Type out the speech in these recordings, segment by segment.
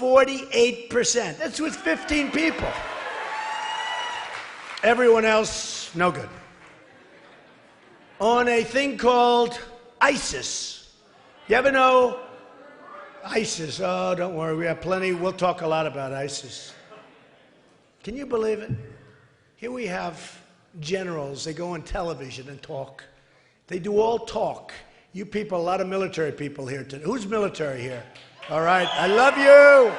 48%. That's with 15 people. Everyone else, no good. On a thing called ISIS. You ever know ISIS? Oh, don't worry, we have plenty. We'll talk a lot about ISIS. Can you believe it? Here we have generals. They go on television and talk. They do all talk. You people, a lot of military people here today. Who's military here? All right, I love you.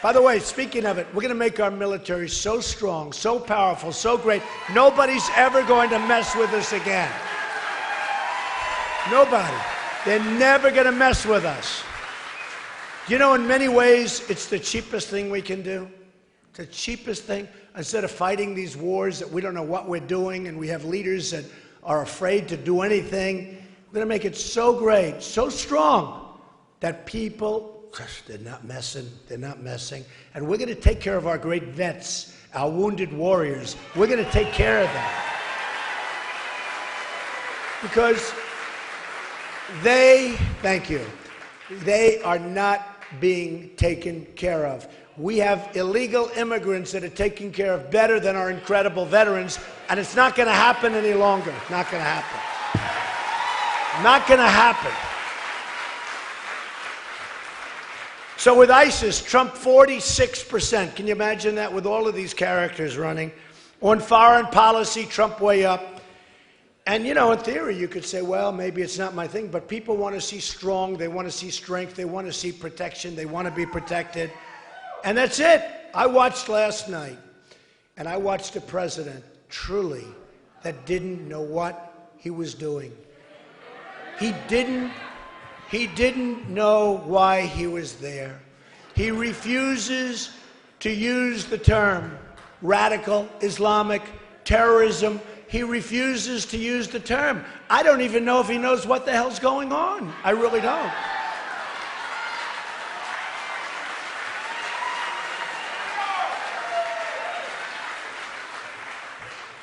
By the way, speaking of it, we're going to make our military so strong, so powerful, so great, nobody's ever going to mess with us again. Nobody. They're never going to mess with us. You know, in many ways, it's the cheapest thing we can do. It's the cheapest thing. Instead of fighting these wars that we don't know what we're doing and we have leaders that are afraid to do anything, we're going to make it so great, so strong, that people, they're not messing, and we're going to take care of our great vets, our wounded warriors. We're going to take care of them. Because thank you, they are not being taken care of. We have illegal immigrants that are taken care of better than our incredible veterans, and it's not going to happen any longer. Not going to happen. Not going to happen. So with ISIS, Trump 46%. Can you imagine that with all of these characters running? On foreign policy, Trump way up. And, you know, in theory, you could say, well, maybe it's not my thing, but people want to see strong, they want to see strength, they want to see protection, they want to be protected. And that's it. I watched last night, and I watched a president, truly, that didn't know what he was doing. He didn't know why he was there. He refuses to use the term radical, Islamic, terrorism. He refuses to use the term. I don't even know if he knows what the hell's going on. I really don't.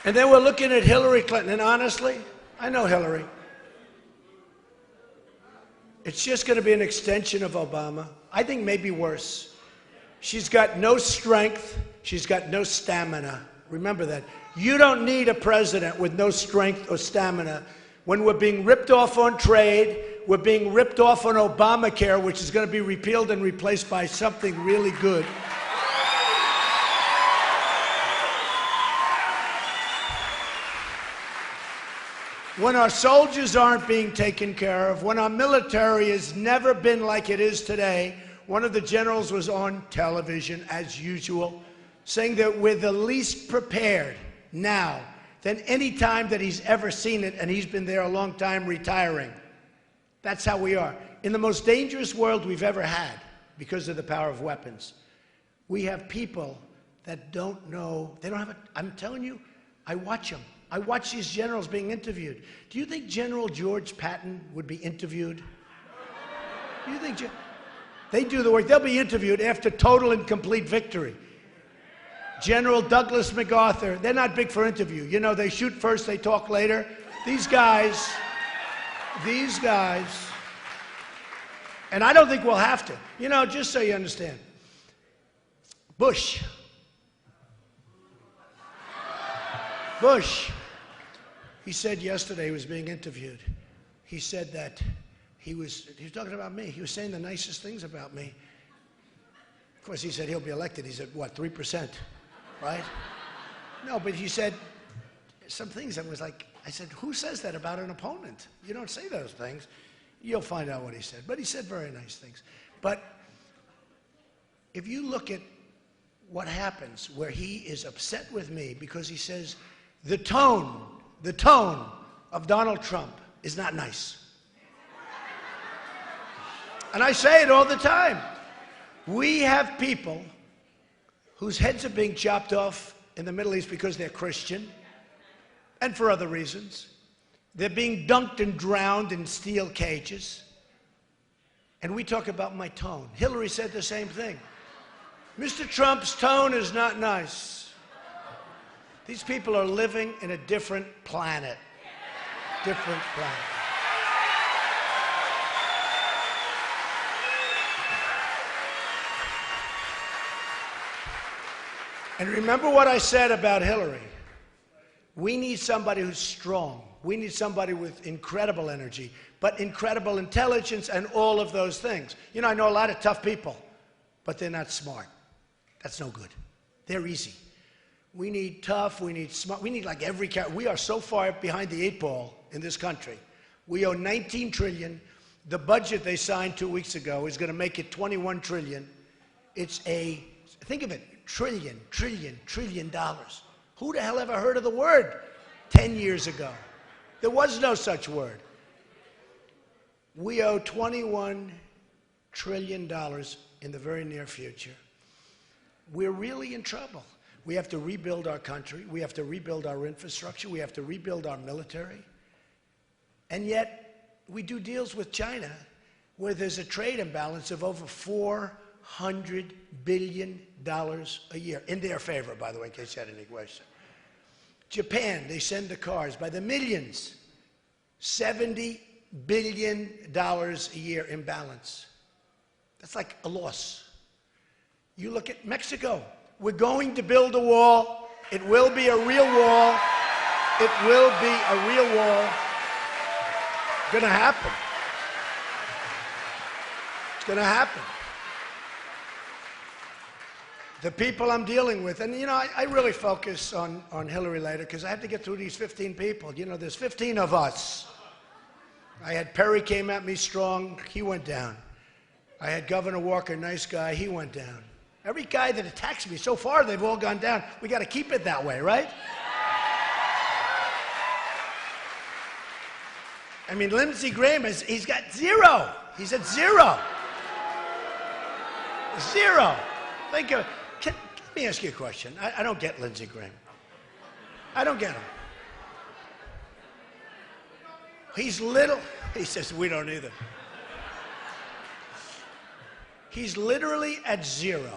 And then we're looking at Hillary Clinton, and honestly, I know Hillary. It's just going to be an extension of Obama. I think maybe worse. She's got no strength. She's got no stamina. Remember that. You don't need a president with no strength or stamina when we're being ripped off on trade, we're being ripped off on Obamacare, which is going to be repealed and replaced by something really good. When our soldiers aren't being taken care of, when our military has never been like it is today. One of the generals was on television, as usual, saying that we're the least prepared now than any time that he's ever seen it, and he's been there a long time retiring. That's how we are. In the most dangerous world we've ever had, because of the power of weapons, we have people that don't know, they don't have I'm telling you, I watch them. I watch these generals being interviewed. Do you think General George Patton would be interviewed? Do you think they do the work? They'll be interviewed after total and complete victory. General Douglas MacArthur, they're not big for interview. You know, they shoot first, they talk later. These guys, and I don't think we'll have to. You know, just so you understand, Bush, he said yesterday, he was being interviewed, he said that he was talking about me. He was saying the nicest things about me. Of course, he said he'll be elected. He said, what, 3%, right? No, but he said some things that was like, I said, who says that about an opponent? You don't say those things. You'll find out what he said. But he said very nice things. But if you look at what happens where he is upset with me because he says the tone of Donald Trump is not nice. And I say it all the time. We have people whose heads are being chopped off in the Middle East because they're Christian and for other reasons. They're being dunked and drowned in steel cages. And we talk about my tone. Hillary said the same thing. Mr. Trump's tone is not nice. These people are living in a different planet. Different planet. And remember what I said about Hillary. We need somebody who's strong. We need somebody with incredible energy, but incredible intelligence and all of those things. You know, I know a lot of tough people, but they're not smart. That's no good. They're easy. We need tough, we need smart, we need like every character. We are so far behind the 8 ball in this country. We owe 19 trillion. The budget they signed 2 weeks ago is going to make it 21 trillion. It's a, think of it, trillion dollars. Who the hell ever heard of the word 10 years ago? There was no such word. We owe $21 trillion in the very near future. We're really in trouble. We have to rebuild our country. We have to rebuild our infrastructure. We have to rebuild our military. And yet, we do deals with China where there's a trade imbalance of over $400 billion a year. In their favor, by the way, in case you had any question. Japan, they send the cars by the millions. $70 billion a year imbalance. That's like a loss. You look at Mexico. We're going to build a wall. It will be a real wall. It will be a real wall. It's going to happen. It's going to happen. The people I'm dealing with, and you know, I really focus on Hillary later because I have to get through these 15 people. You know, there's 15 of us. I had Perry came at me strong, he went down. I had Governor Walker, nice guy, he went down. Every guy that attacks me, so far they've all gone down. We got to keep it that way, right? I mean, Lindsey Graham, he's got 0. He's at 0. 0. Think of it. Let me ask you a question. I don't get Lindsey Graham. I don't get him. He's little. He says, we don't either. He's literally at 0.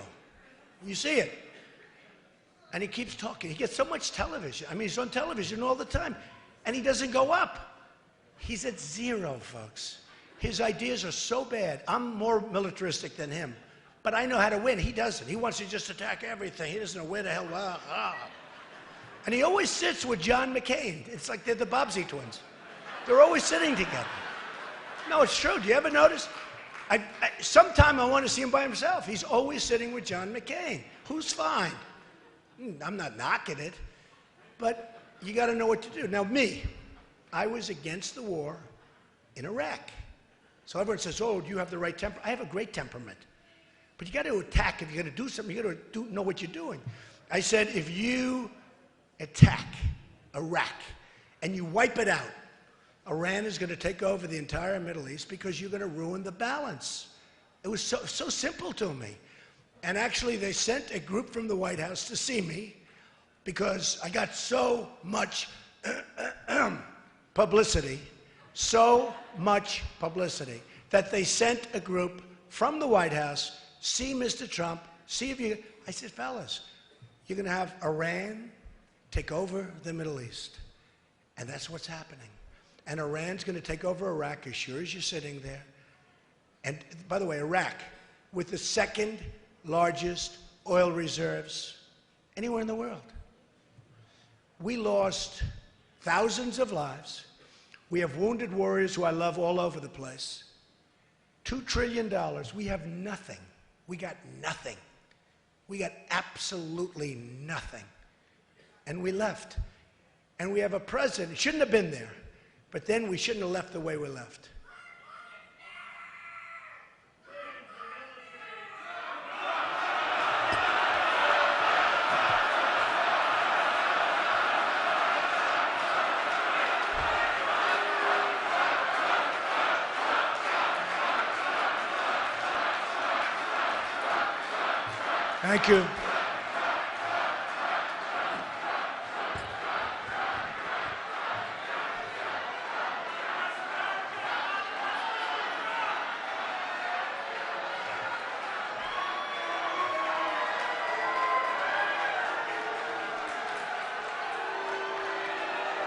You see it. And he keeps talking. He gets so much television. I mean, he's on television all the time. And he doesn't go up. He's at 0, folks. His ideas are so bad. I'm more militaristic than him. But I know how to win. He doesn't. He wants to just attack everything. He doesn't know where the hell. And he always sits with John McCain. It's like they're the Bobbsey twins. They're always sitting together. No, it's true. Do you ever notice? Sometime I want to see him by himself. He's always sitting with John McCain, who's fine. I'm not knocking it, but you got to know what to do. Now, I was against the war in Iraq. So everyone says, oh, do you have the right temper? I have a great temperament. But you got to attack. If you're going to do something, you got to know what you're doing. I said, if you attack Iraq and you wipe it out, Iran is going to take over the entire Middle East because you're going to ruin the balance. It was so simple to me. And actually, they sent a group from the White House to see me because I got so much publicity, that they sent a group from the White House, see Mr. Trump, see if you... I said, fellas, you're going to have Iran take over the Middle East. And that's what's happening. And Iran's going to take over Iraq as sure as you're sitting there. And by the way, Iraq, with the second largest oil reserves anywhere in the world. We lost thousands of lives. We have wounded warriors who I love all over the place. $2 trillion. We have nothing. We got nothing. We got absolutely nothing. And we left. And we have a president, shouldn't have been there, but then we shouldn't have left the way we left. Thank you.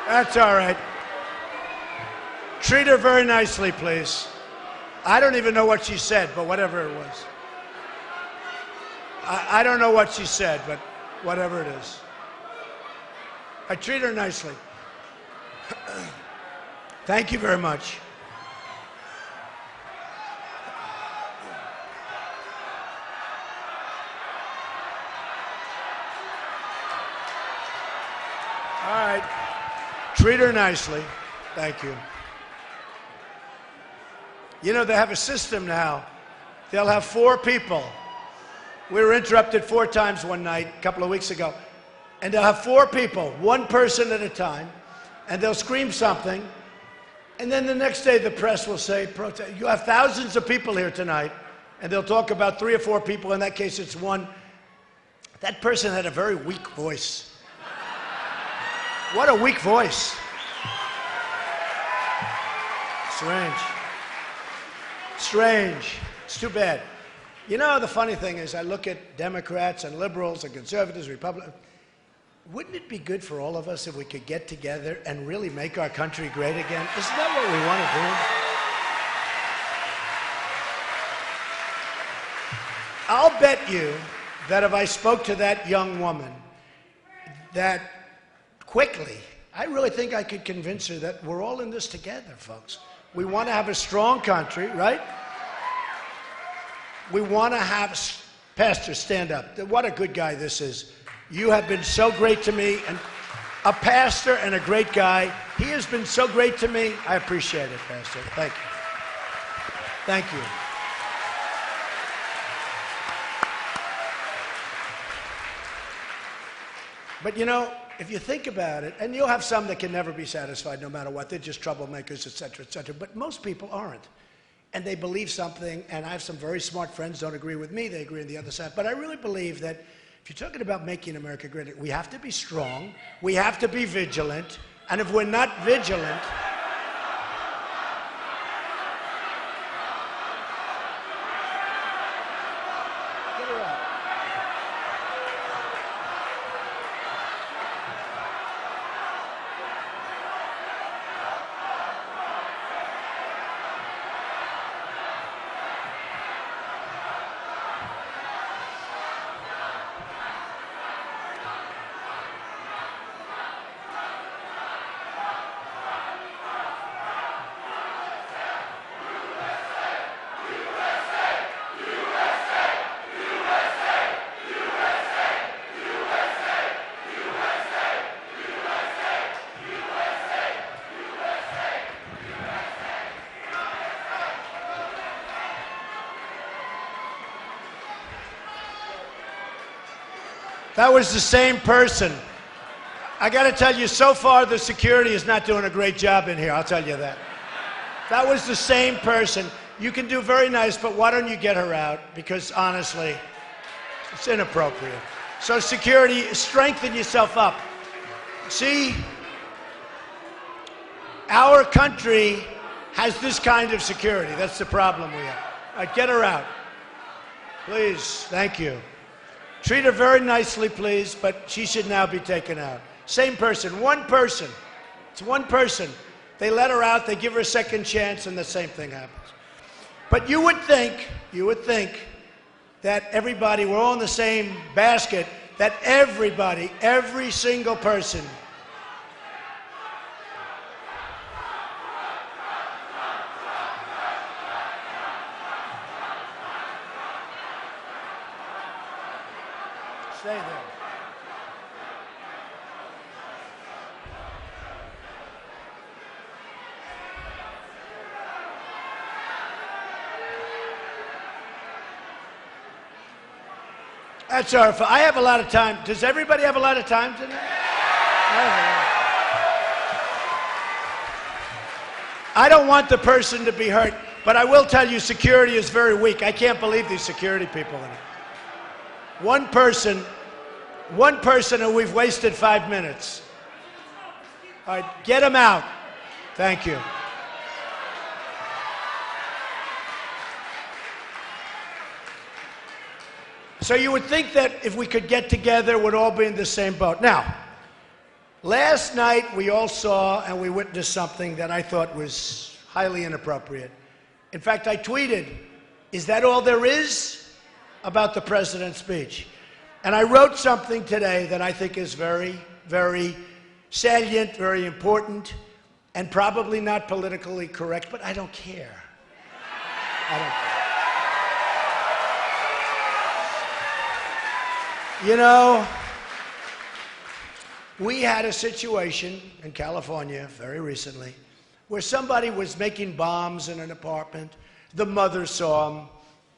That's all right. Treat her very nicely, please. I don't even know what she said, but whatever it was. I don't know what she said, but whatever it is. I treat her nicely. Thank you very much. All right. Treat her nicely. Thank you. You know, they have a system now. They'll have 4 people. We were interrupted 4 times one night a couple of weeks ago. And they'll have 4 people, 1 person at a time, and they'll scream something. And then the next day the press will say, you have thousands of people here tonight. And they'll talk about 3 or 4 people. In that case, it's 1. That person had a very weak voice. What a weak voice. Strange. Strange. It's too bad. You know, the funny thing is, I look at Democrats and liberals and conservatives, Republicans. Wouldn't it be good for all of us if we could get together and really make our country great again? Isn't that what we want to do? I'll bet you that if I spoke to that young woman, that quickly, I really think I could convince her that we're all in this together, folks. We want to have a strong country, right? We want to have, Pastor, stand up. What a good guy this is. You have been so great to me, and a pastor and a great guy. He has been so great to me. I appreciate it, Pastor. Thank you. Thank you. But you know, if you think about it, and you'll have some that can never be satisfied no matter what. They're just troublemakers, et cetera, but most people aren't. And they believe something, and I have some very smart friends don't agree with me, they agree on the other side. But I really believe that if you're talking about making America great, we have to be strong, we have to be vigilant, and if we're not vigilant, get her out. That was the same person. I got to tell you, so far the security is not doing a great job in here, I'll tell you that. That was the same person. You can do very nice, but why don't you get her out? Because honestly, it's inappropriate. So security, strengthen yourself up. See, our country has this kind of security. That's the problem we have. All right, get her out. Please, thank you. Treat her very nicely, please, but she should now be taken out. Same person, 1 person. It's 1 person. They let her out, they give her a second chance, and the same thing happens. But you would think that everybody, we're all in the same basket, that everybody, every single person, stay there. That's our fault. I have a lot of time. Does everybody have a lot of time tonight? I don't want the person to be hurt, but I will tell you security is very weak. I can't believe these security people in it. One person, and we've wasted 5 minutes. All right, get him out. Thank you. So you would think that if we could get together, we'd all be in the same boat. Now, last night we all saw and we witnessed something that I thought was highly inappropriate. In fact, I tweeted, "Is that all there is about the president's speech?" And I wrote something today that I think is very, very salient, very important, and probably not politically correct, but I don't care. I don't care. You know, we had a situation in California very recently where somebody was making bombs in an apartment. The mother saw him.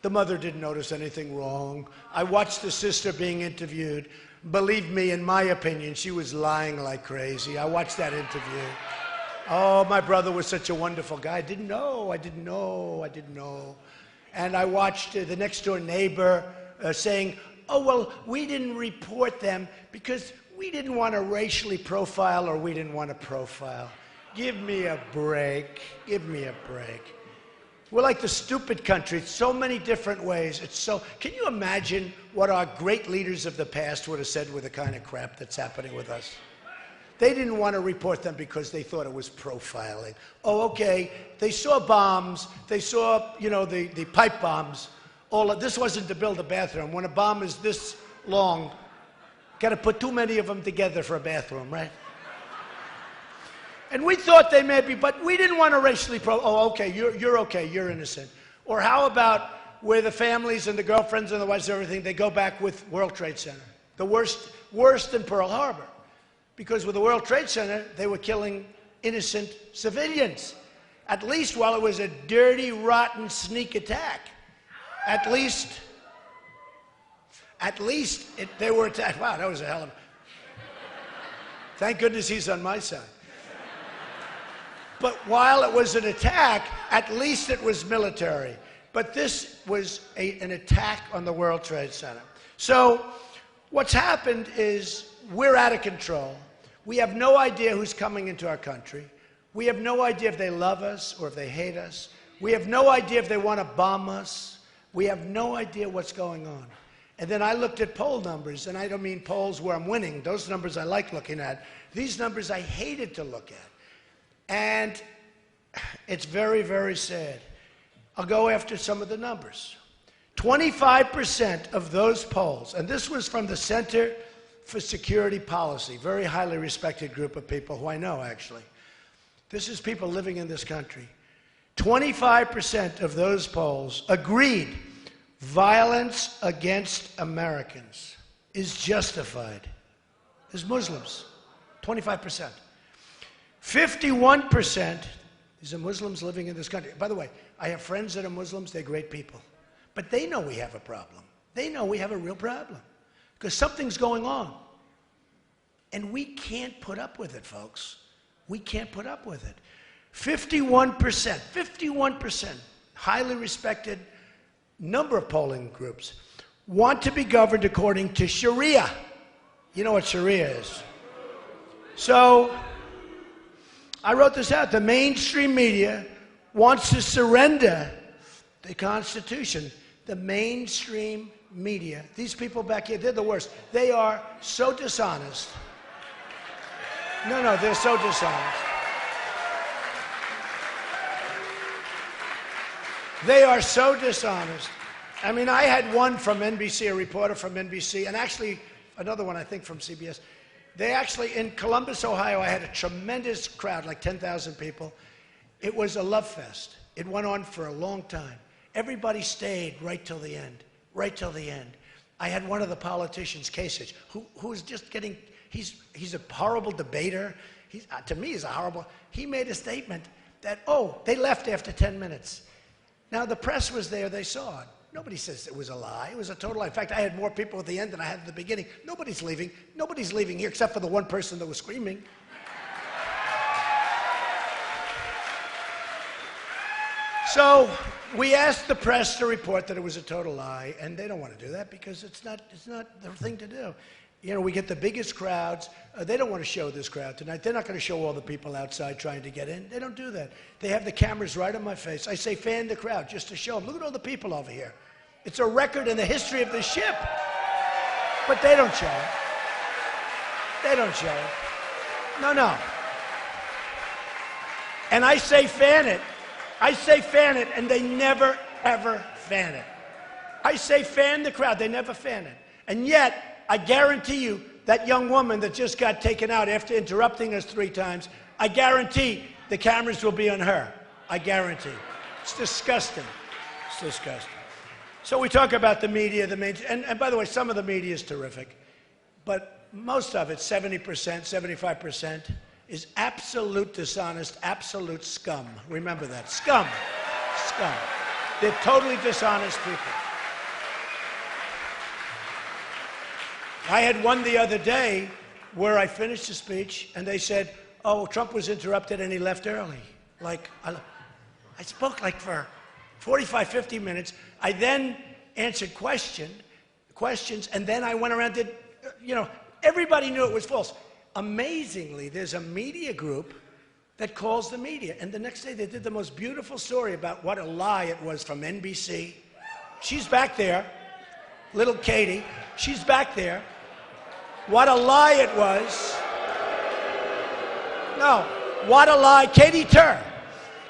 The mother didn't notice anything wrong. I watched the sister being interviewed. Believe me, in my opinion, she was lying like crazy. I watched that interview. Oh, my brother was such a wonderful guy. I didn't know. And I watched the next door neighbor saying, oh, well, we didn't report them because we didn't want to racially profile or we didn't want to profile. Give me a break. Give me a break. We're like the stupid country. It's so many different ways. Can you imagine what our great leaders of the past would have said with the kind of crap that's happening with us? They didn't want to report them because they thought it was profiling. Oh, okay, they saw bombs. They saw, you know, the pipe bombs. This wasn't to build a bathroom. When a bomb is this long, got to put too many of them together for a bathroom, right? And we thought they may be, but we didn't want to racially oh, okay, you're okay, you're innocent. Or how about where the families and the girlfriends and the wives and everything, they go back with World Trade Center. The worst than Pearl Harbor. Because with the World Trade Center, they were killing innocent civilians. At least while it was a dirty, rotten, sneak attack. At least they were attacked. Wow, that was a hell of a... Thank goodness he's on my side. But while it was an attack, at least it was military. But this was an attack on the World Trade Center. So what's happened is we're out of control. We have no idea who's coming into our country. We have no idea if they love us or if they hate us. We have no idea if they want to bomb us. We have no idea what's going on. And then I looked at poll numbers, and I don't mean polls where I'm winning. Those numbers I like looking at. These numbers I hated to look at. And it's very, very sad. I'll go after some of the numbers. 25% of those polls, and this was from the Center for Security Policy, very highly respected group of people who I know, actually. This is people living in this country. 25% of those polls agreed violence against Americans is justified. As Muslims, 25%. 51%, these are Muslims living in this country. By the way, I have friends that are Muslims, they're great people. But they know we have a problem. They know we have a real problem. Because something's going on. And we can't put up with it, folks. We can't put up with it. 51%, highly respected number of polling groups, want to be governed according to Sharia. You know what Sharia is. So, I wrote this out. The mainstream media wants to surrender the Constitution. The mainstream media, these people back here, they're the worst. They are so dishonest. No, they're so dishonest. They are so dishonest. I mean, I had one from NBC, a reporter from NBC, and actually another one, I think, from CBS. They actually, in Columbus, Ohio, I had a tremendous crowd, like 10,000 people. It was a love fest. It went on for a long time. Everybody stayed right till the end, right till the end. I had one of the politicians, Kasich, who's just getting, he's a horrible debater. To me, he's a horrible, he made a statement that, oh, they left after 10 minutes. Now, the press was there, they saw it. Nobody says it was a lie. It was a total lie. In fact, I had more people at the end than I had at the beginning. Nobody's leaving. Nobody's leaving here except for the one person that was screaming. So we asked the press to report that it was a total lie, and they don't want to do that because it's not the thing to do. You know, we get the biggest crowds. They don't want to show this crowd tonight. They're not going to show all the people outside trying to get in. They don't do that. They have the cameras right on my face. I say, fan the crowd just to show them. Look at all the people over here. It's a record in the history of the ship. But they don't show it. They don't show it. No. And I say, fan it. I say, fan it, and they never, ever fan it. I say, fan the crowd. They never fan it. And yet, I guarantee you, that young woman that just got taken out after interrupting us 3 times, I guarantee the cameras will be on her. I guarantee. It's disgusting. It's disgusting. So we talk about the media, and by the way, some of the media is terrific, but most of it, 70%, 75%, is absolute dishonest, absolute scum. Remember that. Scum. Scum. They're totally dishonest people. I had one the other day where I finished the speech and they said, oh, Trump was interrupted and he left early. Like, I spoke like for 45, 50 minutes. I then answered questions, and then I went around and did, everybody knew it was false. Amazingly, there's a media group that calls the media. And the next day they did the most beautiful story about what a lie it was from NBC. She's back there, little Katie. She's back there. What a lie it was. No, what a lie. Katie Turr.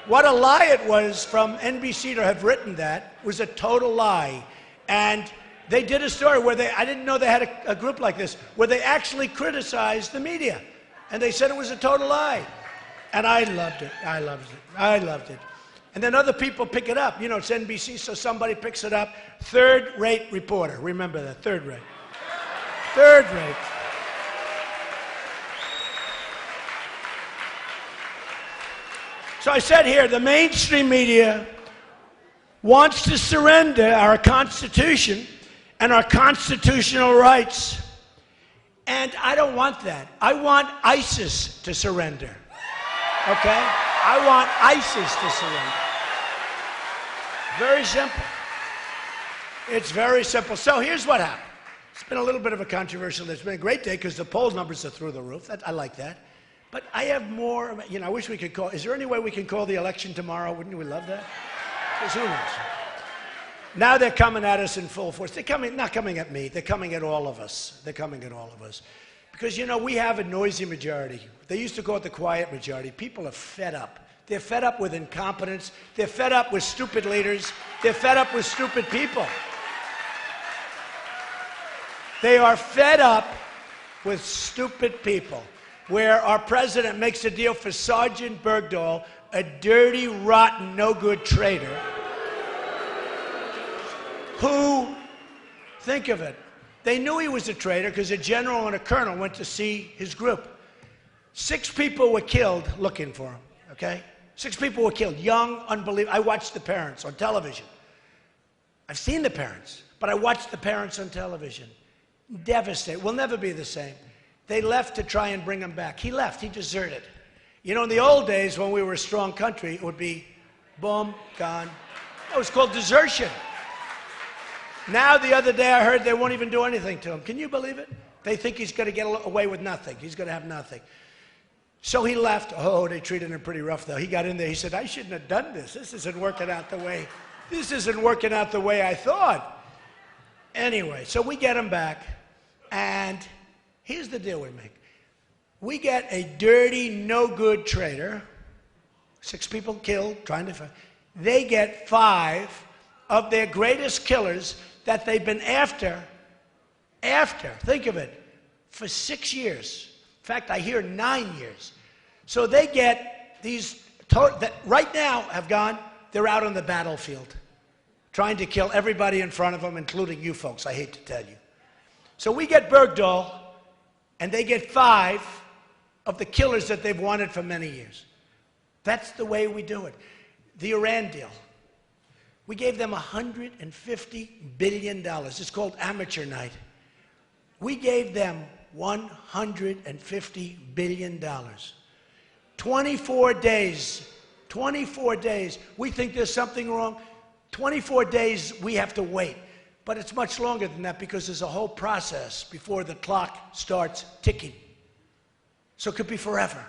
What a lie it was from NBC to have written that was a total lie. And they did a story where I didn't know they had a group like this, where they actually criticized the media. And they said it was a total lie. And I loved it. I loved it. I loved it. And then other people pick it up. It's NBC, so somebody picks it up. Third-rate reporter. Remember that, third-rate. Third-rate. So I said here, the mainstream media wants to surrender our Constitution and our constitutional rights. And I don't want that. I want ISIS to surrender. Okay? I want ISIS to surrender. Very simple. It's very simple. So here's what happened. It's been a little bit of a controversial day. It's been a great day because the poll numbers are through the roof. I like that. But I have more, I wish we could call. Is there any way we can call the election tomorrow? Wouldn't we love that? Because who knows? Now they're coming at us in full force. They're not coming at me. They're coming at all of us. They're coming at all of us. Because, we have a noisy majority. They used to call it the quiet majority. People are fed up. They're fed up with incompetence. They're fed up with stupid leaders. They're fed up with stupid people. They are fed up with stupid people. Where our president makes a deal for Sergeant Bergdahl, a dirty, rotten, no-good traitor, who, think of it, they knew he was a traitor because a general and a colonel went to see his group. 6 people were killed looking for him, okay? 6 people were killed, young, unbelievable. I watched the parents on television. I've seen the parents, but I watched the parents on television. Devastated. We'll never be the same. They left to try and bring him back. He left. He deserted. In the old days when we were a strong country, it would be boom, gone. It was called desertion. Now, the other day, I heard they won't even do anything to him. Can you believe it? They think he's going to get away with nothing. He's going to have nothing. So he left. Oh, they treated him pretty rough, though. He got in there. He said, I shouldn't have done this. This isn't working out the way I thought. Anyway, so we get him back, and here's the deal we make. We get a dirty, no-good traitor, 6 people killed, trying to find. They get 5 of their greatest killers that they've been after, think of it, for 6 years. In fact, I hear 9 years. So they get these, that right now have gone, they're out on the battlefield, trying to kill everybody in front of them, including you folks, I hate to tell you. So we get Bergdahl, and they get 5 of the killers that they've wanted for many years. That's the way we do it. The Iran deal. We gave them $150 billion. It's called amateur night. We gave them $150 billion. 24 days. 24 days. We think there's something wrong. 24 days we have to wait. But it's much longer than that because there's a whole process before the clock starts ticking. So it could be forever.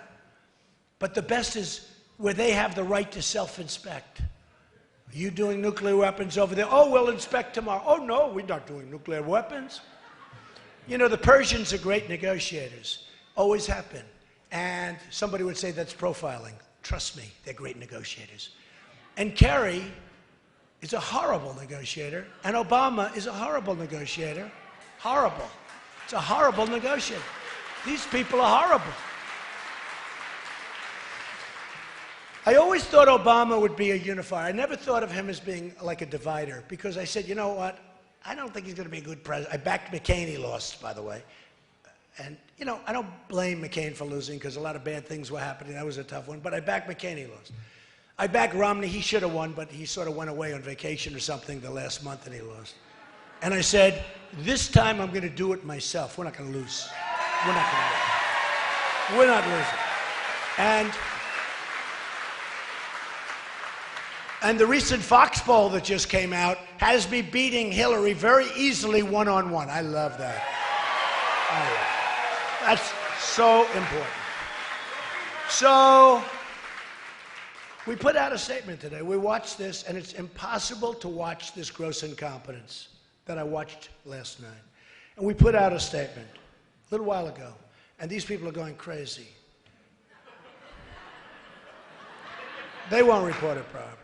But the best is where they have the right to self-inspect. Are you doing nuclear weapons over there? Oh, we'll inspect tomorrow. Oh, no, we're not doing nuclear weapons. The Persians are great negotiators. Always have been. And somebody would say that's profiling. Trust me, they're great negotiators. And Kerry is a horrible negotiator, and Obama is a horrible negotiator. Horrible. It's a horrible negotiation. These people are horrible. I always thought Obama would be a unifier. I never thought of him as being like a divider, because I said, you know what? I don't think he's going to be a good president. I backed McCain. He lost, by the way. And, you know, I don't blame McCain for losing, because a lot of bad things were happening. That was a tough one. But I backed McCain. He lost. I backed Romney. He should have won, but he sort of went away on vacation or something the last month, and he lost. And I said, this time I'm going to do it myself. We're not going to lose. We're not going to lose. We're not losing. And the recent Fox poll that just came out has me beating Hillary very easily one-on-one. I love that. That's so important. So we put out a statement today. We watched this, and it's impossible to watch this gross incompetence that I watched last night. And we put out a statement a little while ago, and these people are going crazy. They won't report it properly.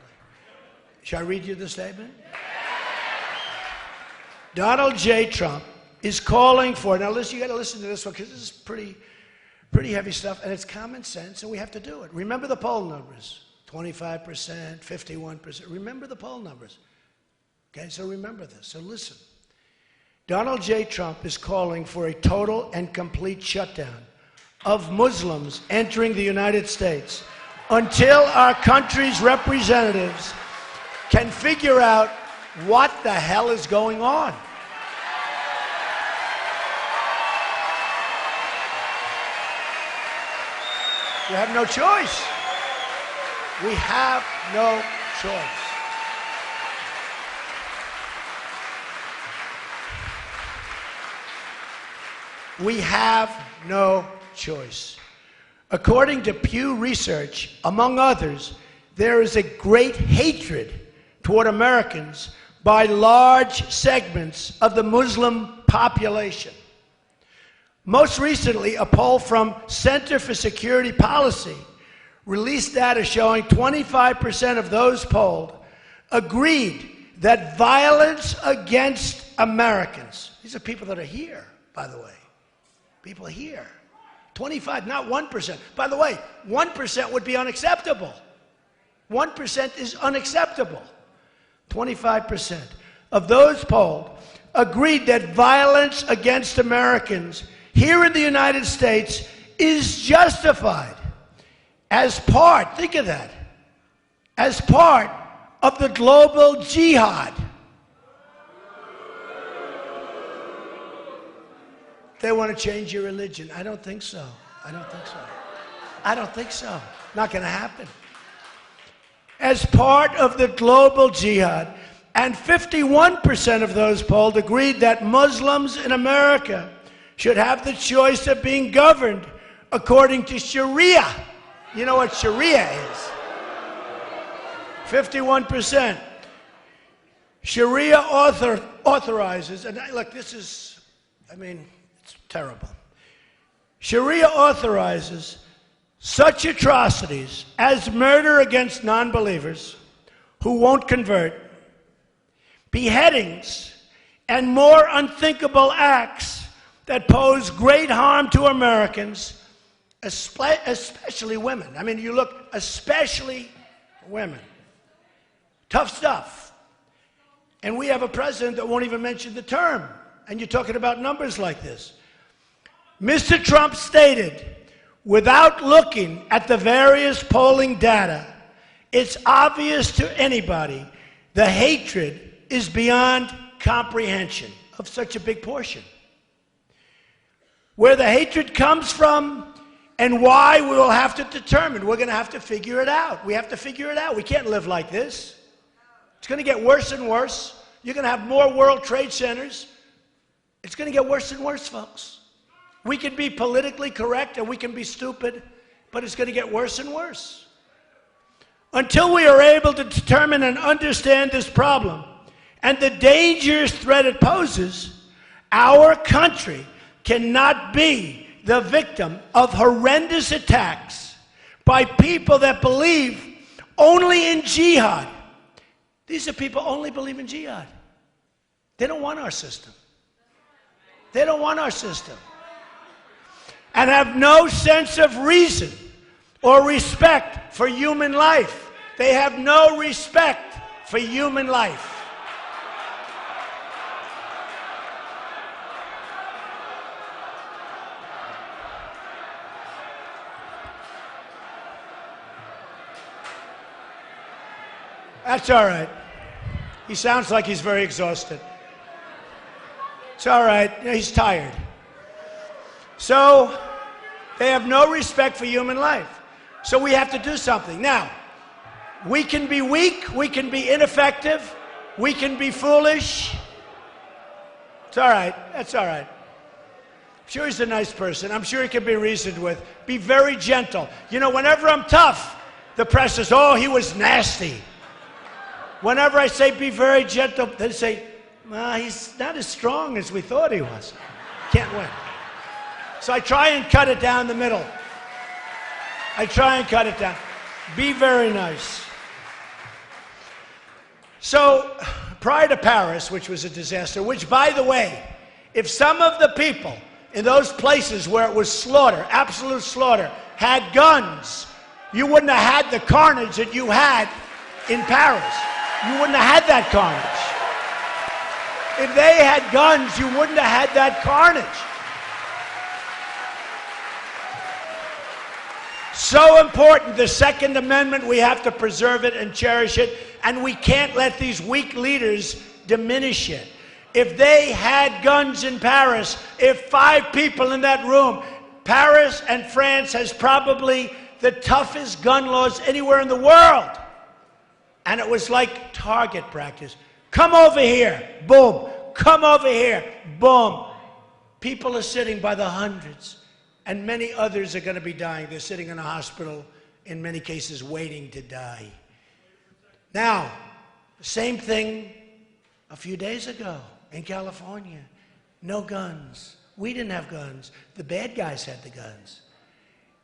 Shall I read you the statement? Donald J. Trump is calling for, now listen, you got to listen to this one, because this is pretty heavy stuff, and it's common sense, and we have to do it. Remember the poll numbers, 25%, 51%. Remember the poll numbers. Okay, so remember this. So listen. Donald J. Trump is calling for a total and complete shutdown of Muslims entering the United States until our country's representatives can figure out what the hell is going on. We have no choice. We have no choice. We have no choice. According to Pew Research, among others, there is a great hatred toward Americans by large segments of the Muslim population. Most recently, a poll from Center for Security Policy released data showing 25% of those polled agreed that violence against Americans, these are people that are here, by the way, people here, 25, not 1%. By the way, 1% would be unacceptable. 1% is unacceptable. 25% of those polled agreed that violence against Americans here in the United States is justified as part, think of that, as part of the global jihad. They want to change your religion. I don't think so. I don't think so. I don't think so. Not going to happen. As part of the global jihad, and 51% of those polled agreed that Muslims in America should have the choice of being governed according to Sharia. You know what Sharia is? 51%. Sharia authorizes, and look, this is, I mean, it's terrible. Sharia authorizes such atrocities as murder against non-believers who won't convert, beheadings, and more unthinkable acts that pose great harm to Americans, especially women. I mean, you look, especially women. Tough stuff. And we have a president that won't even mention the term. And you're talking about numbers like this. Mr. Trump stated, without looking at the various polling data, it's obvious to anybody the hatred is beyond comprehension of such a big portion. Where the hatred comes from and why, we will have to determine. We're going to have to figure it out. We have to figure it out. We can't live like this. It's going to get worse and worse. You're going to have more World Trade Centers. It's going to get worse and worse, folks. We can be politically correct and we can be stupid, but it's going to get worse and worse. Until we are able to determine and understand this problem and the dangerous threat it poses, our country cannot be the victim of horrendous attacks by people that believe only in jihad. These are people who only believe in jihad. They don't want our system. They don't want our system. And have no sense of reason or respect for human life. They have no respect for human life. That's all right. He sounds like he's very exhausted. It's all right. He's tired. So, they have no respect for human life. So we have to do something. Now, we can be weak, we can be ineffective, we can be foolish. It's all right. That's all right. I'm sure he's a nice person. I'm sure he can be reasoned with. Be very gentle. You know, whenever I'm tough, the press says, oh, he was nasty. Whenever I say be very gentle, they say, well, he's not as strong as we thought he was. Can't win. So I try and cut it down the middle. I try and cut it down. Be very nice. So prior to Paris, which was a disaster, which, by the way, if some of the people in those places where it was slaughter, absolute slaughter, had guns, you wouldn't have had the carnage that you had in Paris. You wouldn't have had that carnage. If they had guns, you wouldn't have had that carnage. So important, the Second Amendment, we have to preserve it and cherish it, and we can't let these weak leaders diminish it. If they had guns in Paris, if 5 people in that room, Paris and France has probably the toughest gun laws anywhere in the world. And it was like target practice. Come over here, boom. Come over here, boom. People are sitting by the hundreds, and many others are going to be dying. They're sitting in a hospital, in many cases, waiting to die. Now, same thing a few days ago in California. No guns. We didn't have guns. The bad guys had the guns.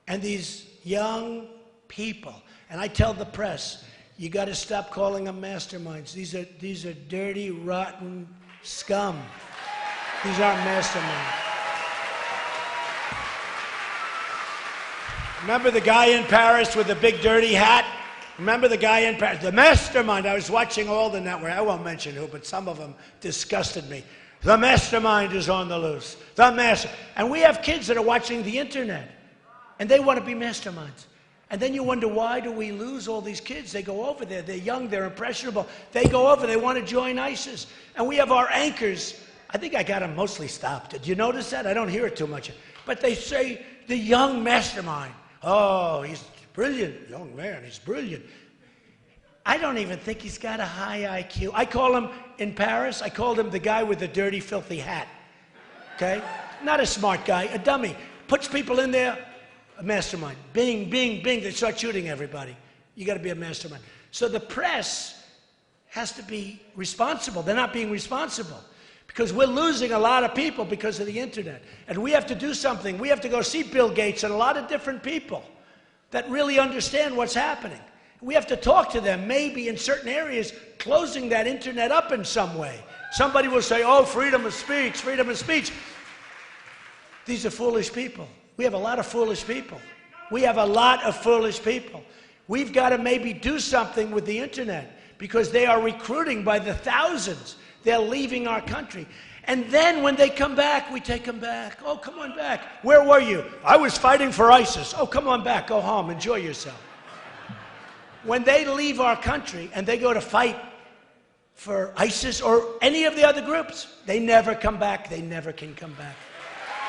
And these young people, and I tell the press, you got to stop calling them masterminds. These are dirty, rotten scum. These aren't masterminds. Remember the guy in Paris with the big dirty hat? Remember the guy in Paris? The mastermind. I was watching all the network. I won't mention who, but some of them disgusted me. The mastermind is on the loose. The master. And we have kids that are watching the internet, and they want to be masterminds. And then you wonder, why do we lose all these kids? They go over there. They're young. They're impressionable. They go over. They want to join ISIS. And we have our anchors. I think I got them mostly stopped. Did you notice that? I don't hear it too much. But they say, the young mastermind. Oh, he's brilliant. Young man, he's brilliant. I don't even think he's got a high IQ. I call him, in Paris, I called him the guy with the dirty, filthy hat. Okay? Not a smart guy, a dummy. Puts people in there. A mastermind. Bing, bing, bing. They start shooting everybody. You got to be a mastermind. So the press has to be responsible. They're not being responsible because we're losing a lot of people because of the internet. And we have to do something. We have to go see Bill Gates and a lot of different people that really understand what's happening. We have to talk to them, maybe in certain areas, closing that internet up in some way. Somebody will say, oh, freedom of speech, freedom of speech. These are foolish people. We have a lot of foolish people. We have a lot of foolish people. We've got to maybe do something with the internet because they are recruiting by the thousands. They're leaving our country. And then when they come back, we take them back. Oh, come on back. Where were you? I was fighting for ISIS. Oh, come on back. Go home. Enjoy yourself. When they leave our country and they go to fight for ISIS or any of the other groups, they never come back. They never can come back.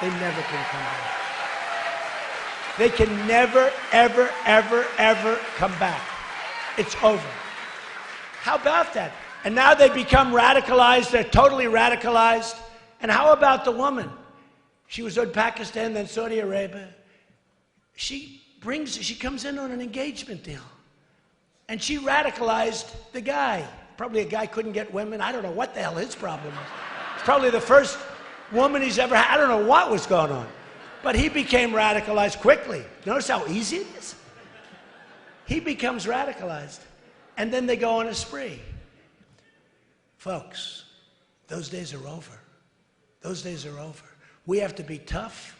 They never can come back. They can never, ever, ever, ever come back. It's over. How about that? And now they become radicalized. They're totally radicalized. And how about the woman? She was in Pakistan, then Saudi Arabia. She comes in on an engagement deal. And she radicalized the guy. Probably a guy couldn't get women. I don't know what the hell his problem was. It's probably the first woman he's ever had. I don't know what was going on. But he became radicalized quickly. Notice how easy it is? He becomes radicalized. And then they go on a spree. Folks, those days are over. Those days are over. We have to be tough.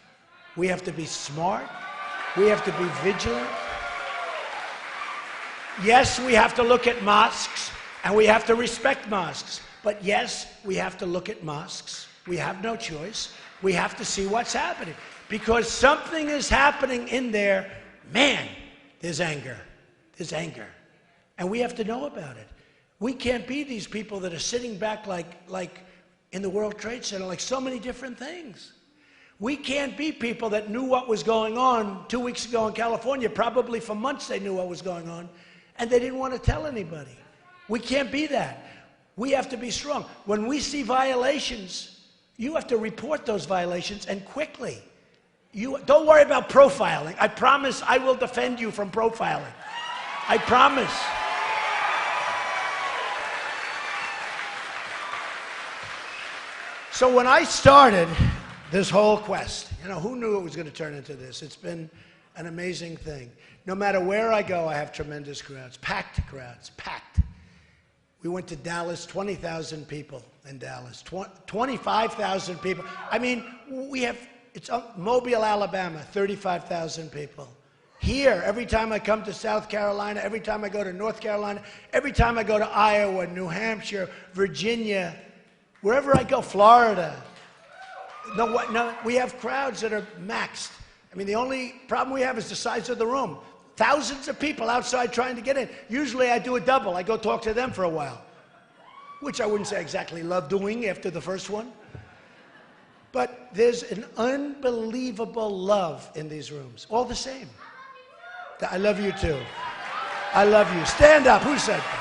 We have to be smart. We have to be vigilant. Yes, we have to look at mosques, and we have to respect mosques. But yes, we have to look at mosques. We have no choice. We have to see what's happening. Because something is happening in there. Man, there's anger. There's anger. And we have to know about it. We can't be these people that are sitting back like in the World Trade Center, like so many different things. We can't be people that knew what was going on 2 weeks ago in California. Probably for months they knew what was going on, and they didn't want to tell anybody. We can't be that. We have to be strong. When we see violations, you have to report those violations, and quickly. You don't worry about profiling. I promise I will defend you from profiling. I promise. So when I started this whole quest, who knew it was going to turn into this? It's been an amazing thing. No matter where I go, I have tremendous crowds, packed. We went to Dallas, 20,000 people in Dallas, 25,000 people. I mean, it's Mobile, Alabama, 35,000 people. Here, every time I come to South Carolina, every time I go to North Carolina, every time I go to Iowa, New Hampshire, Virginia, wherever I go, Florida. No, we have crowds that are maxed. I mean, the only problem we have is the size of the room. Thousands of people outside trying to get in. Usually I do a double. I go talk to them for a while, which I wouldn't say exactly love doing after the first one. But there's an unbelievable love in these rooms, all the same. I love you too. I love you. Stand up. Who said that?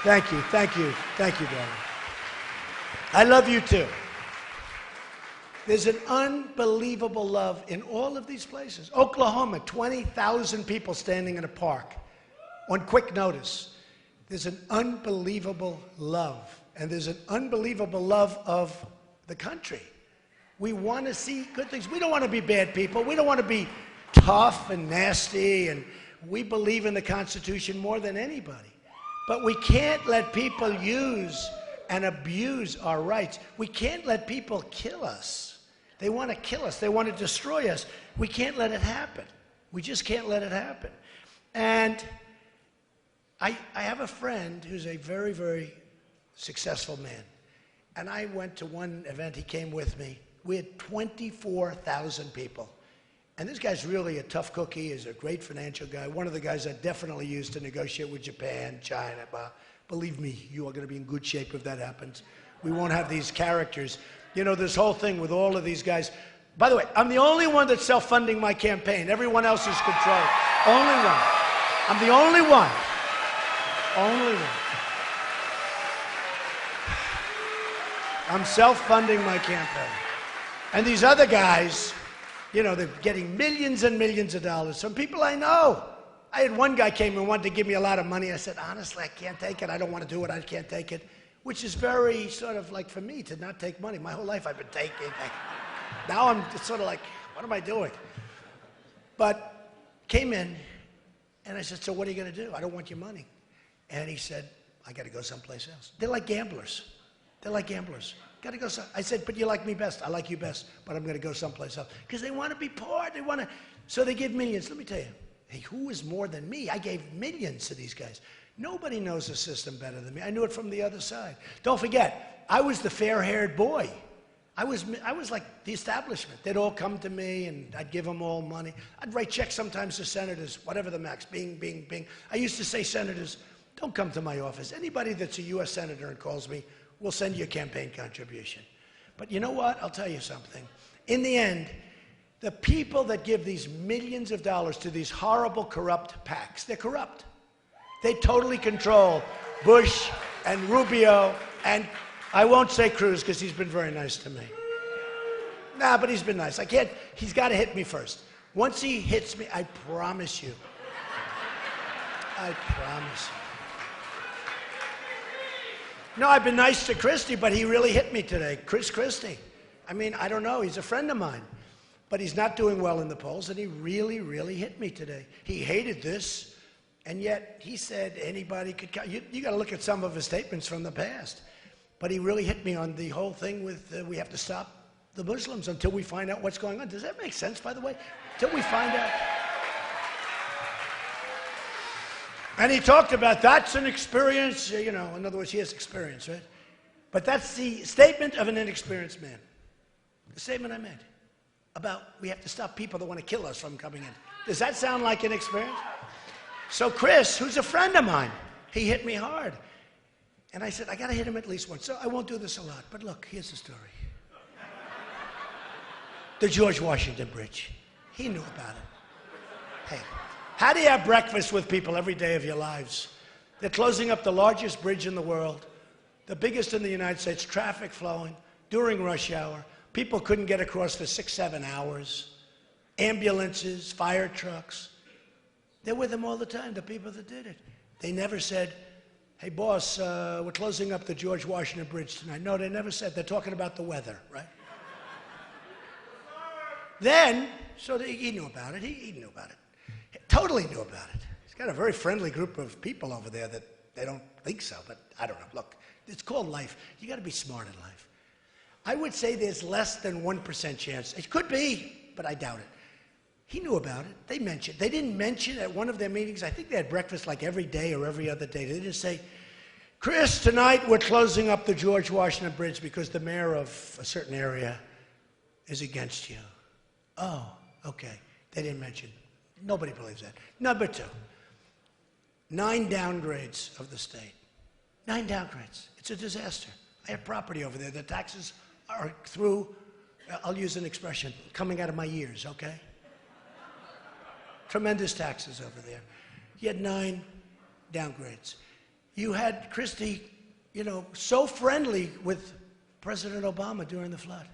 Thank you, darling. I love you too. There's an unbelievable love in all of these places. Oklahoma, 20,000 people standing in a park on quick notice. There's an unbelievable love, and there's an unbelievable love of the country. We want to see good things. We don't want to be bad people. We don't want to be tough and nasty, and we believe in the Constitution more than anybody. But we can't let people use and abuse our rights. We can't let people kill us. They want to kill us. They want to destroy us. We can't let it happen. We just can't let it happen. And I have a friend who's a very, very successful man. And I went to one event. He came with me. We had 24,000 people. And this guy's really a tough cookie. He's a great financial guy. One of the guys I definitely used to negotiate with Japan, China. Believe me, you are going to be in good shape if that happens. We won't have these characters. This whole thing with all of these guys. By the way, I'm the only one that's self-funding my campaign. Everyone else is controlled. Only one. I'm the only one. Only one. I'm self-funding my campaign. And these other guys, they're getting millions and millions of dollars from people I know. I had one guy came and wanted to give me a lot of money. I said, honestly, I can't take it. I don't want to do it. I can't take it. Which is very sort of like for me to not take money. My whole life I've been taking. Now I'm sort of like, what am I doing? But came in, and I said, so what are you going to do? I don't want your money. And he said, I got to go someplace else. They're like gamblers. Got to go I said, but you like me best. I like you best, but I'm going to go someplace else. Because they want to be poor. So they give millions. Let me tell you, hey, who is more than me? I gave millions to these guys. Nobody knows the system better than me. I knew it from the other side. Don't forget, I was the fair-haired boy. I was like the establishment. They'd all come to me, and I'd give them all money. I'd write checks sometimes to senators, whatever the max, bing, bing, bing. I used to say, senators, don't come to my office. Anybody that's a U.S. senator and calls me, we'll send you a campaign contribution. But you know what? I'll tell you something. In the end, the people that give these millions of dollars to these horrible, corrupt PACs, they're corrupt. They totally control Bush and Rubio, and I won't say Cruz because he's been very nice to me. Nah, but he's been nice. He's got to hit me first. Once he hits me, I promise you. I promise you. No, I've been nice to Christie, but he really hit me today. Chris Christie. I mean, I don't know. He's a friend of mine. But he's not doing well in the polls, and he really, really hit me today. He hated this. And yet, he said anybody could come. You got to look at some of his statements from the past. But he really hit me on the whole thing with we have to stop the Muslims until we find out what's going on. Does that make sense, by the way? Until we find out. And he talked about that's an experience, you know, in other words, he has experience, right? But that's the statement of an inexperienced man. The statement I made about we have to stop people that want to kill us from coming in. Does that sound like an experience? So Chris, who's a friend of mine, he hit me hard. And I said, I got to hit him at least once. So I won't do this a lot, but look, here's the story. The George Washington Bridge. He knew about it. Hey, how do you have breakfast with people every day of your lives? They're closing up the largest bridge in the world, the biggest in the United States, traffic flowing during rush hour. People couldn't get across for 6-7 hours. Ambulances, fire trucks. They're with them all the time, the people that did it. They never said, hey, boss, we're closing up the George Washington Bridge tonight. No, they never said. They're talking about the weather, right? Then, so he knew about it. He knew about it. He totally knew about it. He's got a very friendly group of people over there that they don't think so, but I don't know. Look, it's called life. You got to be smart in life. I would say there's less than 1% chance. It could be, but I doubt it. He knew about it. They mentioned. They didn't mention at one of their meetings. I think they had breakfast like every day or every other day. They didn't say, Chris, tonight we're closing up the George Washington Bridge because the mayor of a certain area is against you. Oh, okay. They didn't mention. Nobody believes that. Number 2, 9 downgrades of the state. 9 downgrades. It's a disaster. I have property over there. The taxes are through, I'll use an expression, coming out of my ears, okay? Tremendous taxes over there. You had 9 downgrades. You had Christie, you know, so friendly with President Obama during the flood.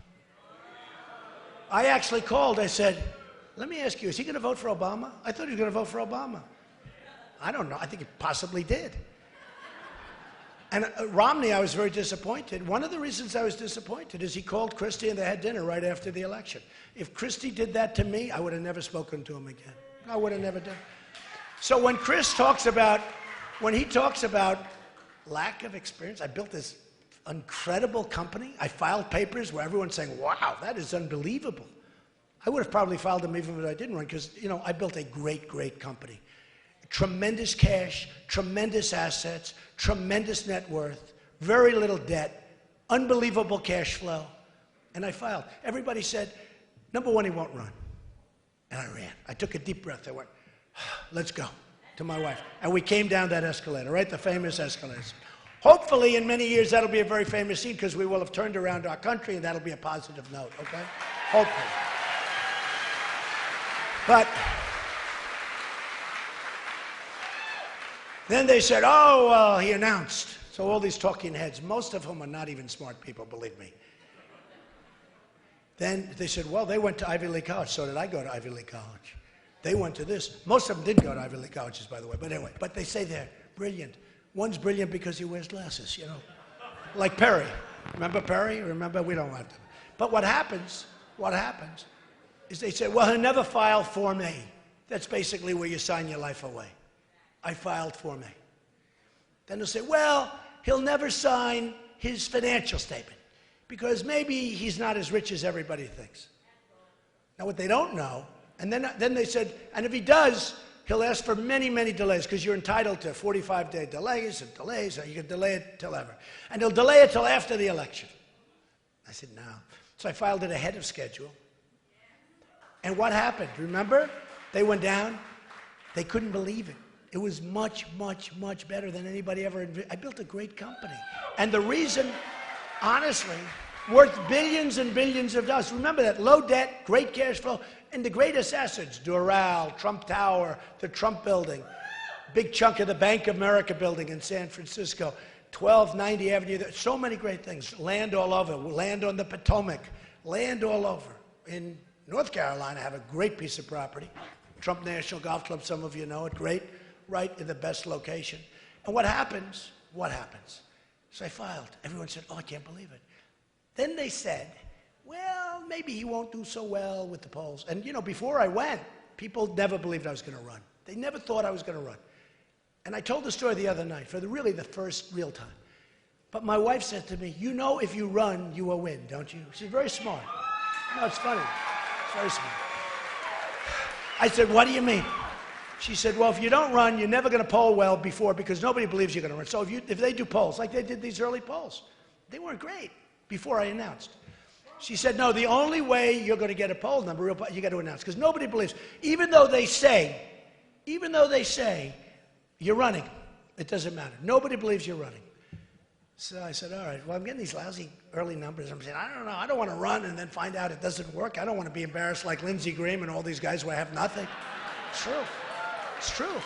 I actually called. I said, let me ask you, is he going to vote for Obama? I thought he was going to vote for Obama. I don't know. I think he possibly did. And Romney, I was very disappointed. One of the reasons I was disappointed is he called Christie and they had dinner right after the election. If Christie did that to me, I would have never spoken to him again. I would have never done. So when Chris talks about, when he talks about lack of experience, I built this incredible company. I filed papers where everyone's saying, wow, that is unbelievable. I would have probably filed them even if I didn't run because, you know, I built a great, great company. Tremendous cash, tremendous assets, tremendous net worth, very little debt, unbelievable cash flow. And I filed. Everybody said, number 1, he won't run. And I ran. I took a deep breath. I went, let's go, to my wife. And we came down that escalator, right? The famous escalator. Hopefully, in many years, that'll be a very famous scene because we will have turned around our country and that'll be a positive note, okay? Hopefully. But then they said, oh, well, he announced. So all these talking heads, most of whom are not even smart people, believe me. Then they said, well, they went to Ivy League College. So did I go to Ivy League College. They went to this. Most of them didn't go to Ivy League colleges, by the way. But anyway, but they say they're brilliant. One's brilliant because he wears glasses, you know. Like Perry. Remember Perry? Remember? We don't have to. But what happens is they say, well, he'll never file Form A. That's basically where you sign your life away. I filed Form A. Then they'll say, well, he'll never sign his financial statement because maybe he's not as rich as everybody thinks. Now, what they don't know, and then they said, and if he does, he'll ask for many, many delays because you're entitled to 45-day delays and delays, or you can delay it till ever. And he'll delay it till after the election. I said, no. So I filed it ahead of schedule. And what happened? Remember? They went down. They couldn't believe it. It was much, much, much better than anybody ever envisioned. I built a great company. And the reason, honestly, worth billions and billions of dollars. Remember that, low debt, great cash flow, and the greatest assets, Doral, Trump Tower, the Trump Building, big chunk of the Bank of America building in San Francisco, 1290 Avenue, so many great things. Land all over, land on the Potomac, land all over. In North Carolina, I have a great piece of property. Trump National Golf Club, some of you know it, great, right in the best location. And what happens? What happens? So I filed. Everyone said, oh, I can't believe it. Then they said, well, maybe he won't do so well with the polls. And, you know, before I went, people never believed I was going to run. They never thought I was going to run. And I told the story the other night for really the first real time. But my wife said to me, you know if you run, you will win, don't you? She's very smart. No, it's funny. It's very smart. I said, what do you mean? She said, well, if you don't run, you're never going to poll well before because nobody believes you're going to run. So if they do polls, like they did these early polls, they weren't great before I announced. She said, no, the only way you're going to get a poll number, you got to announce, because nobody believes. Even though they say you're running, it doesn't matter. Nobody believes you're running. So I said, all right, well, I'm getting these lousy early numbers. I'm saying, I don't know. I don't want to run and then find out it doesn't work. I don't want to be embarrassed like Lindsey Graham and all these guys who have nothing. It's true. It's true.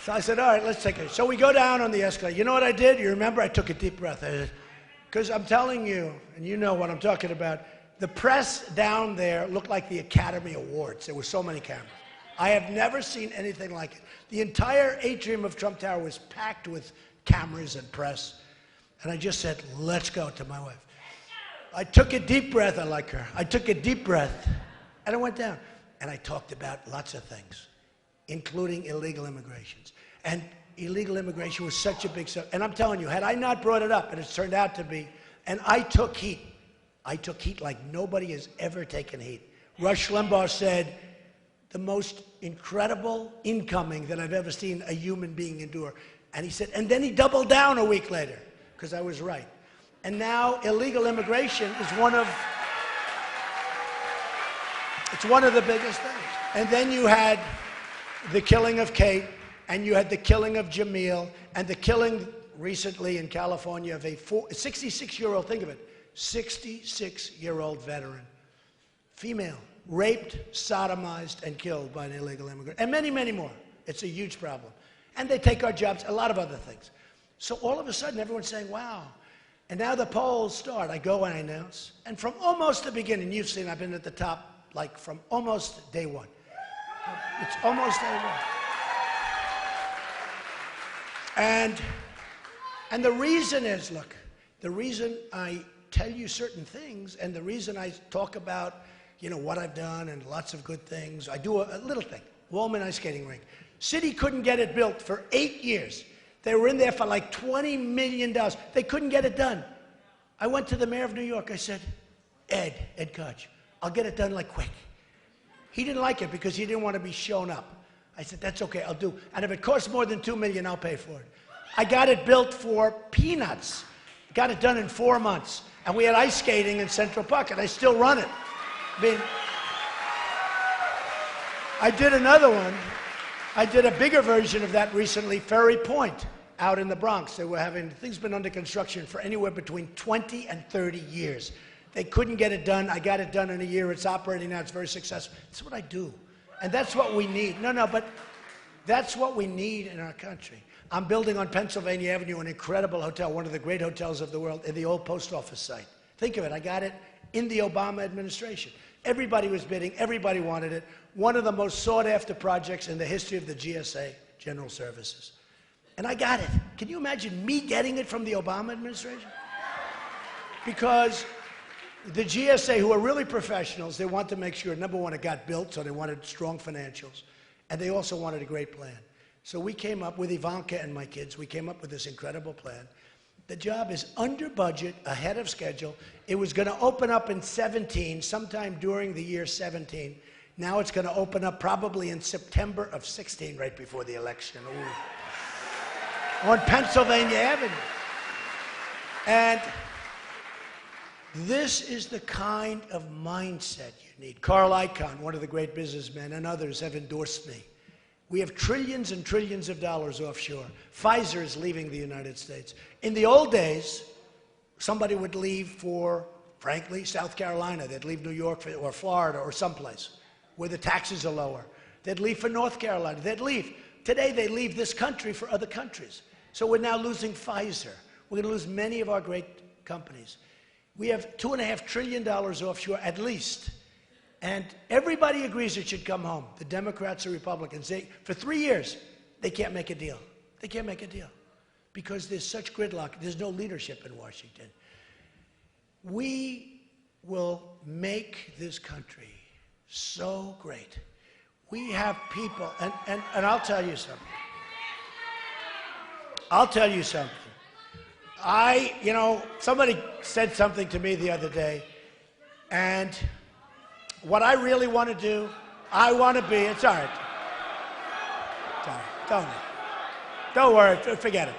So I said, all right, let's take it. So we go down on the escalator. You know what I did? You remember? I took a deep breath. Because I'm telling you, and you know what I'm talking about, the press down there looked like the Academy Awards. There were so many cameras. I have never seen anything like it. The entire atrium of Trump Tower was packed with cameras and press. And I just said, let's go, to my wife. I took a deep breath. I like her. I took a deep breath, and I went down. And I talked about lots of things, including illegal immigrations. And illegal immigration was such a big subject. And I'm telling you, had I not brought it up, and it's turned out to be, and I took heat. I took heat like nobody has ever taken heat. Rush Limbaugh said, the most incredible incoming that I've ever seen a human being endure. And he said, and then he doubled down a week later, because I was right. And now illegal immigration is it's one of the biggest things. And then you had the killing of Kate, and you had the killing of Jamil, and the killing recently in California of a 66-year-old, think of it, 66-year-old veteran, female, raped, sodomized, and killed by an illegal immigrant, and many, many more. It's a huge problem. And they take our jobs, a lot of other things. So all of a sudden, everyone's saying, wow. And now the polls start. I go and I announce. And from almost the beginning, you've seen I've been at the top, like from almost day one. It's almost day one. And the reason is, look, the reason I tell you certain things, and the reason I talk about, you know, what I've done and lots of good things. I do a little thing, Wallman Ice Skating Rink. City couldn't get it built for 8 years. They were in there for like $20 million. They couldn't get it done. I went to the mayor of New York. I said, Ed Koch, I'll get it done like quick. He didn't like it because he didn't want to be shown up. I said, that's okay, I'll do. And if it costs more than $2 million, I'll pay for it. I got it built for peanuts. Got it done in 4 months. And we had ice skating in Central Park, and I still run it. I mean, I did another one. I did a bigger version of that recently, Ferry Point, out in the Bronx. They were having, things been under construction for anywhere between 20 and 30 years. They couldn't get it done. I got it done in a year. It's operating now. It's very successful. That's what I do. And that's what we need. No, but that's what we need in our country. I'm building on Pennsylvania Avenue an incredible hotel, one of the great hotels of the world, in the old post office site. Think of it. I got it in the Obama administration. Everybody was bidding. Everybody wanted it. One of the most sought-after projects in the history of the GSA, General Services. And I got it. Can you imagine me getting it from the Obama administration? Because the GSA, who are really professionals, they want to make sure, number one, it got built, so they wanted strong financials. And they also wanted a great plan. So we came up with Ivanka and my kids, we came up with this incredible plan. The job is under budget, ahead of schedule. It was going to open up in 17, sometime during the year 17. Now it's going to open up probably in September of 16, right before the election. Ooh. On Pennsylvania Avenue. And this is the kind of mindset you need. Carl Icahn, one of the great businessmen, and others have endorsed me. We have trillions and trillions of dollars offshore. Pfizer is leaving the United States. In the old days, somebody would leave for, frankly, South Carolina. They'd leave New York or Florida or someplace where the taxes are lower. They'd leave for North Carolina. They'd leave. Today, they leave this country for other countries. So we're now losing Pfizer. We're going to lose many of our great companies. We have $2.5 trillion offshore, at least. And everybody agrees it should come home. The Democrats and Republicans. For 3 years, they can't make a deal. They can't make a deal because there's such gridlock. There's no leadership in Washington. We will make this country so great. We have people, and I'll tell you something. I'll tell you something. Somebody said something to me the other day. And what I really want to do, I want to be, it's all right. It's all right. Don't worry, forget it.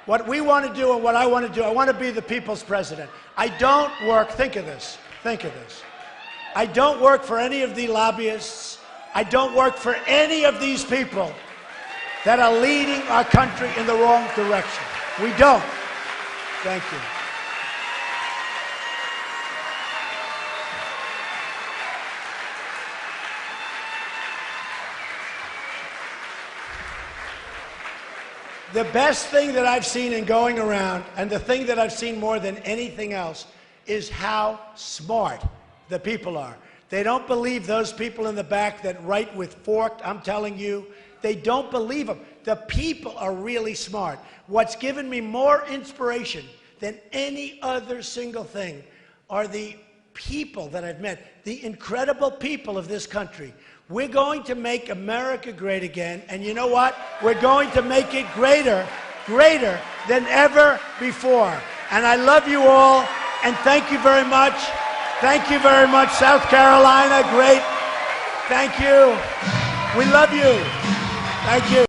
What we want to do and what I want to do, I want to be the people's president. I don't work, think of this. I don't work for any of the lobbyists. I don't work for any of these people that are leading our country in the wrong direction. We don't. Thank you. The best thing that I've seen in going around, and the thing that I've seen more than anything else, is how smart the people are. They don't believe those people in the back that write with forked, I'm telling you, they don't believe them. The people are really smart. What's given me more inspiration than any other single thing are the people that I've met, the incredible people of this country. We're going to make America great again, and you know what? We're going to make it greater than ever before. And I love you all, and thank you very much. Thank you very much, South Carolina, great. Thank you. We love you. Thank you.